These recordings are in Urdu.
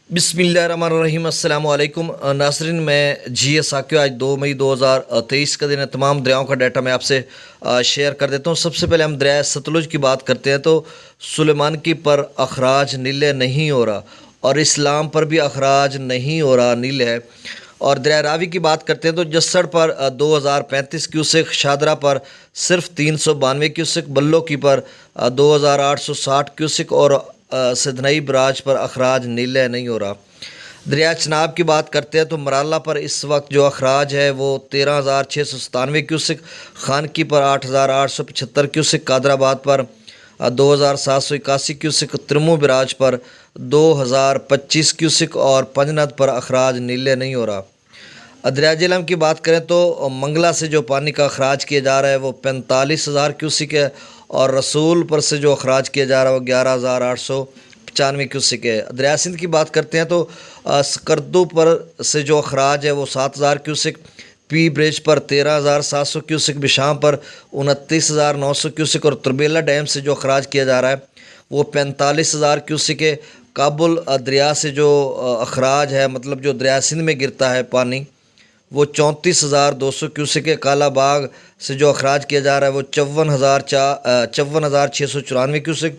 بسم اللہ الرحمن الرحیم۔ السلام علیکم ناظرین، میں جی ایس ساکیو۔ آج 2 مئی 2023 کا دن ہے۔ تمام دریاؤں کا ڈیٹا میں آپ سے شیئر کر دیتا ہوں۔ سب سے پہلے ہم دریائے ستلج کی بات کرتے ہیں تو سلیمانکی پر اخراج نیل نہیں ہو رہا اور اسلام پر بھی اخراج نہیں ہو رہا، نیل ہے۔ اور دریائے راوی کی بات کرتے ہیں تو جسڑ پر 2035 کیوسک، شادرہ پر صرف 392 کیوسک، بلوکی پر 2860 کیوسک اور سدنئی براج پر اخراج نیل نہیں ہو رہا۔ دریائے چناب کی بات کرتے ہیں تو مرالہ پر اس وقت جو اخراج ہے وہ 13,697 کیوسک، خانکی پر 8,875 کیوسک، قادر آباد پر 2,781 کیوسک، ترمو براج پر 2,025 کیوسک اور پنجند پر اخراج نیل نہیں ہو رہا۔ دریائے جہلم کی بات کریں تو منگلہ سے جو پانی کا اخراج کیا جا رہا ہے وہ 45,000 کیوسک ہے اور رسول پر سے جو اخراج کیا جا رہا ہے وہ 11,895 کیوسک ہے۔ دریائے سندھ کی بات کرتے ہیں تو سکردو پر سے جو اخراج ہے وہ 7,000 کیوسک، پی برج پر 13,700 کیوسک، بشام پر 29,900 کیوسک اور تربیلا ڈیم سے جو اخراج کیا جا رہا ہے وہ 45,000 کیوسک ہے۔ کابل دریا سے جو اخراج ہے، مطلب جو دریائے سندھ میں گرتا ہے پانی، وہ 34,200 کیوسک ہے۔ کالا باغ سے جو اخراج کیا جا رہا ہے وہ 54,694 کیوسک۔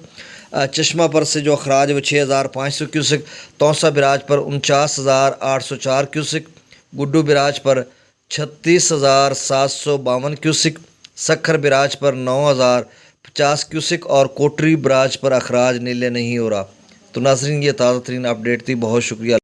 چشمہ پر سے جو اخراج ہے وہ 6,500 کیوسک۔ توسا براج پر 49,804 کیوسک، گڈو براج پر 36,752 کیوسک، سکھر براج پر 9,050 کیوسک اور کوٹری براج پر اخراج نیل نہیں ہو رہا۔ تو ناظرین، یہ تازہ ترین اپڈیٹ تھی۔ بہت شکریہ۔